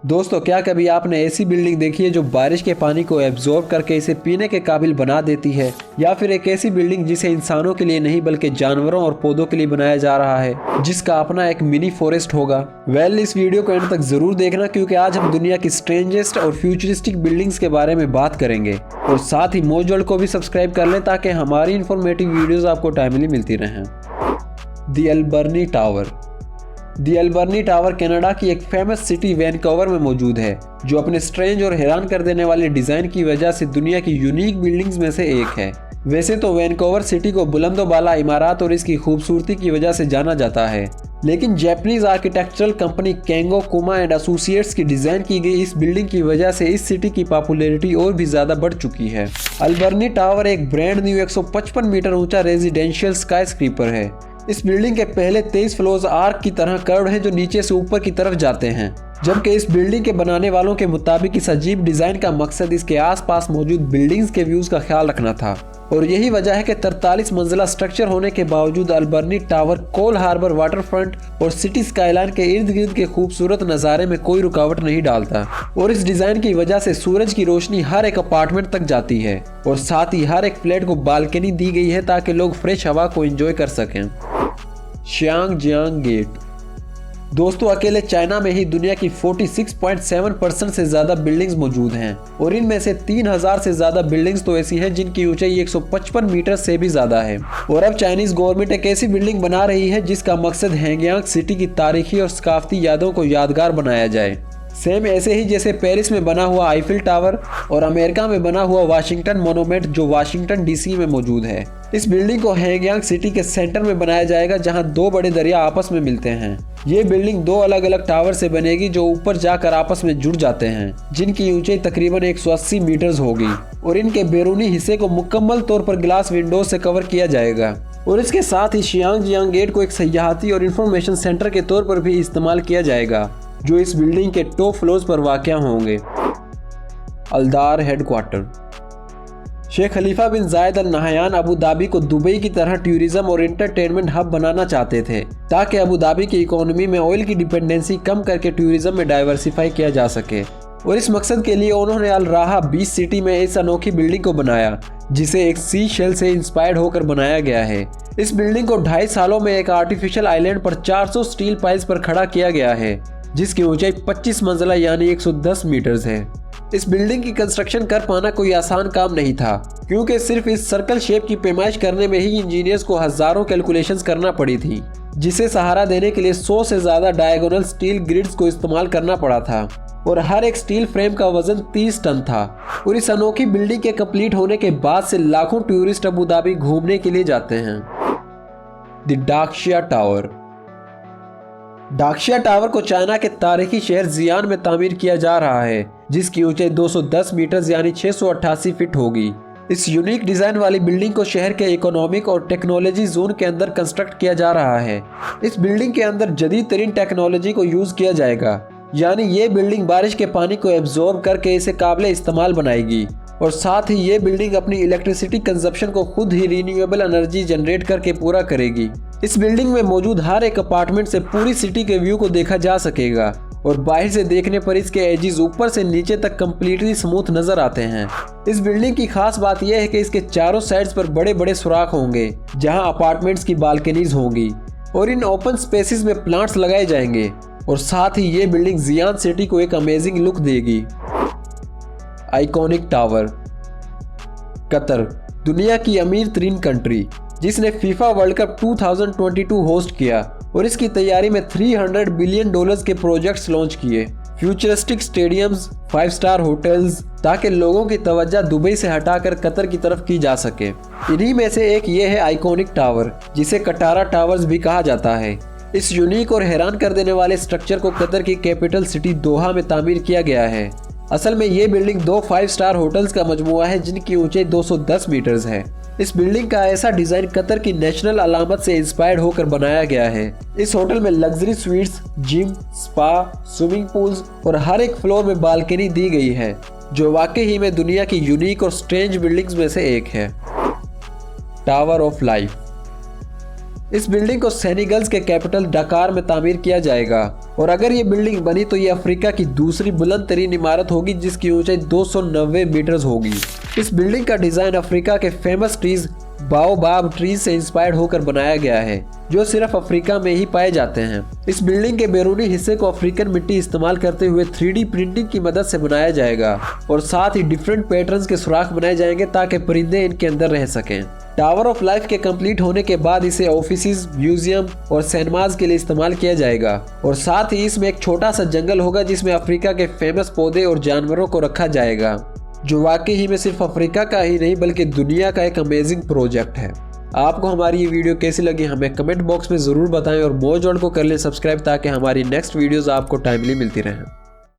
दोस्तों, क्या कभी आपने ऐसी बिल्डिंग देखी है जो बारिश के पानी को एब्जॉर्ब करके इसे पीने के काबिल बना देती है, या फिर एक ऐसी बिल्डिंग जिसे इंसानों के लिए नहीं बल्कि जानवरों और पौधों के लिए बनाया जा रहा है, जिसका अपना एक मिनी फॉरेस्ट होगा। इस वीडियो को एंड तक जरूर देखना, क्योंकि आज हम दुनिया की स्ट्रेंजेस्ट और फ्यूचरिस्टिक बिल्डिंग्स के बारे में बात करेंगे। और साथ ही मोज वर्ल्ड को भी सब्सक्राइब कर लें ताकि हमारी इंफॉर्मेटिव वीडियोस आपको टाइमली मिलती रहें। The Alberni tower. The Alberni tower Canada की एक फेमस सिटी वैनकूवर में मौजूद है, जो अपने स्ट्रेंज और हैरान कर देने वाले डिजाइन की वजह से दुनिया की यूनिक बिल्डिंग्स में से एक है। वैसे तो वैनकूवर सिटी को बुलंदोबाला इमारत और इसकी खूबसूरती की वजह से जाना जाता है, लेकिन जापानीज आर्किटेक्चरल कंपनी केंगो कुमा एंड एसोसिएट्स की डिजाइन की गई इस बिल्डिंग की वजह से इस सिटी की पॉपुलैरिटी और भी ज्यादा बढ़ चुकी है। अल्बर्नी टावर एक ब्रांड न्यू 155 मीटर ऊंचा रेजिडेंशियल स्काईस्क्रेपर है। इस बिल्डिंग के पहले 23 फ्लोर्स आर्क की तरह कर्व्ड हैं जो नीचे से ऊपर की तरफ जाते हैं, जबकि इस बिल्डिंग के बनाने वालों के मुताबिक इस अजीब डिजाइन का मकसद इसके आसपास मौजूद बिल्डिंग्स के व्यूज का ख्याल रखना था। और यही वजह है कि 43 मंजिला स्ट्रक्चर होने के बावजूद अल्बर्नी टावर कोल हार्बर वाटर फ्रंट और सिटी स्काईलाइन के इर्द गिर्द के खूबसूरत नज़ारे में कोई रुकावट नहीं डालता। और इस डिजाइन की वजह से सूरज की रोशनी हर एक अपार्टमेंट तक जाती है, और साथ ही हर एक फ्लैट को बालकनी दी गई है ताकि लोग फ्रेश हवा को एंजॉय कर सकें। शियांगजियांग गेट। दोस्तों, अकेले चाइना में ही दुनिया की 46.7% से ज्यादा बिल्डिंग्स मौजूद हैं, और इनमें से 3000 से ज्यादा बिल्डिंग्स तो ऐसी हैं जिनकी ऊंचाई 155 मीटर से भी ज्यादा है। और अब चाइनीज गवर्नमेंट एक ऐसी बिल्डिंग बना रही है जिसका मकसद हैंगयांग सिटी की तारीखी और सकाफती यादों को यादगार बनाया जाए। सेम ऐसे ही जैसे पेरिस में बना हुआ आईफिल टावर और अमेरिका में बना हुआ वाशिंगटन मोनूमेंट जो वाशिंगटन डीसी में मौजूद है। इस बिल्डिंग को हैंगयांग सिटी के सेंटर में बनाया जाएगा, जहां दो बड़े दरिया आपस में मिलते हैं। ये बिल्डिंग दो अलग अलग टावर से बनेगी जो ऊपर जाकर आपस में जुड़ जाते हैं, जिनकी ऊंचाई तकरीबन 180 मीटर्स होगी, और इनके बैरूनी हिस्से को मुकम्मल तौर पर ग्लास विंडोज से कवर किया जाएगा। और इसके साथ ही शियांगजियांग गेट को एक सयाहती और इंफॉर्मेशन सेंटर के तौर पर भी इस्तेमाल किया जाएगा, जो इस बिल्डिंग के टॉप फ्लोर्स पर वाक़या होंगे। Aldar headquarter. Sheikh Khalifa bin Zayed Al Nahyan Abu Dhabi को दुबई की तरह टूरिज्म और एंटरटेनमेंट हब बनाना चाहते थे, ताकि अबू धाबी की इकोनॉमी में ऑयल की डिपेंडेंसी कम करके टूरिज्म में डाइवर्सिफाई किया जा सके। और इस मकसद के लिए उन्होंने अल राहा बीच सिटी में इस अनोखी बिल्डिंग को बनाया, जिसे एक सी शेल से इंस्पायर्ड होकर बनाया गया है। इस बिल्डिंग को 2.5 सालों में एक आर्टिफिशियल आइलैंड पर 400 स्टील पाइल्स पर खड़ा किया गया है, जिसकी ऊंचाई 25 मंजिला यानी 110 मीटर्स है। इस बिल्डिंग की कंस्ट्रक्शन कर पाना कोई आसान काम नहीं था, क्योंकि सिर्फ इस सर्कल शेप की पैमाइश करने में ही इंजीनियर्स को हजारों कैलकुलेशंस करना पड़ी थी, जिसे सहारा देने के लिए 100 से ज्यादा डायगोनल स्टील ग्रिड्स को इस्तेमाल करना पड़ा था, और हर एक स्टील फ्रेम का वजन 30 टन था। और इस अनोखी बिल्डिंग के कंप्लीट होने के बाद से लाखों टूरिस्ट अबू धाबी घूमने के लिए जाते हैं। द डाक्शिया टावर। डाक्शिया टावर को चाइना के तारीखी शहर जियान में तामीर किया जा रहा है, जिसकी ऊंचाई 210 मीटर यानी 688 फीट होगी। इस यूनिक डिजाइन वाली बिल्डिंग को शहर के इकोनॉमिक और टेक्नोलॉजी जोन के अंदर कंस्ट्रक्ट किया जा रहा है। इस बिल्डिंग के अंदर जदीद तरीन टेक्नोलॉजी को यूज किया जाएगा, यानी ये बिल्डिंग बारिश के पानी को एब्जॉर्ब करके इसे काबिले इस्तेमाल बनाएगी, और साथ ही ये बिल्डिंग अपनी इलेक्ट्रिसिटी कंजप्शन को खुद ही रिन्यूएबल एनर्जी जनरेट करके पूरा करेगी। इस बिल्डिंग में मौजूद हर एक अपार्टमेंट से पूरी सिटी के व्यू को देखा जा सकेगा, और बाहर से देखने पर इसके एजेस ऊपर से नीचे तक कंप्लीटली स्मूथ नजर आते हैं। इस बिल्डिंग की खास बात यह है कि इसके चारों साइड्स पर बड़े बड़े सुराख होंगे, जहां अपार्टमेंट्स की बालकनीज होंगी, और इन ओपन स्पेसेस में प्लांट्स लगाए जाएंगे, और साथ ही ये बिल्डिंग जियान सिटी को एक अमेजिंग लुक देगी। Iconic tower. कतर, दुनिया की अमीर तरीन कंट्री, जिसने फीफा वर्ल्ड कप 2022 होस्ट किया, और इसकी तैयारी में $300 बिलियन के प्रोजेक्ट्स लॉन्च किए। फ्यूचरिस्टिक स्टेडियम्स, 5 स्टार होटल्स, ताकि लोगों की तवज्जो दुबई से हटाकर कतर की तरफ की जा सके। इन्हीं में से एक ये है आइकॉनिक टावर, जिसे कटारा टावर्स भी कहा जाता है। इस यूनिक और हैरान कर देने वाले स्ट्रक्चर को कतर की कैपिटल सिटी दोहा में तामीर किया गया है। असल में ये बिल्डिंग 2 5 स्टार होटल्स का मजमुआ है, जिनकी ऊंचाई 210 मीटर्स है। इस बिल्डिंग का ऐसा डिजाइन कतर की नेशनल अलामत से इंस्पायर्ड होकर बनाया गया है। इस होटल में luxury sweets, gym, spa, swimming pools और हर एक फ्लोर में बालकनी दी गई है, जो वाकई ही में दुनिया की यूनिक और स्ट्रेंज बिल्डिंग्स में से एक है। Tower of life. इस बिल्डिंग को सेनेगल के कैपिटल डकार में तामीर किया जाएगा और अगर ये बिल्डिंग बनी तो ये अफ्रीका की दूसरी बुलंद तरीन इमारत होगी जिसकी ऊंचाई 290 मीटर होगी। इस बिल्डिंग का डिजाइन अफ्रीका के फेमस ट्रीज बाओबाब ट्रीज से इंस्पायर्ड होकर बनाया गया है जो सिर्फ अफ्रीका में ही पाए जाते हैं। इस बिल्डिंग के बैरूनी हिस्से को अफ्रीकन मिट्टी इस्तेमाल करते हुए 3D प्रिंटिंग की मदद से बनाया जाएगा और साथ ही डिफरेंट पैटर्न्स के सुराख बनाए जाएंगे ताकि परिंदे इनके अंदर रह सकें। टावर ऑफ लाइफ के कंप्लीट होने के बाद इसे ऑफिसेज, म्यूजियम और सिनेमाज के लिए इस्तेमाल किया जाएगा और साथ ही इसमें एक छोटा सा जंगल होगा जिसमें अफ्रीका के फेमस पौधे और जानवरों को रखा जाएगा, जो वाकई ही में सिर्फ अफ्रीका का ही नहीं बल्कि दुनिया का एक अमेजिंग प्रोजेक्ट है। आपको हमारी ये वीडियो कैसी लगी हमें कमेंट बॉक्स में ज़रूर बताएं और मोज वर्ल्ड को कर लें सब्सक्राइब ताकि हमारी नेक्स्ट वीडियोस आपको टाइमली मिलती रहें।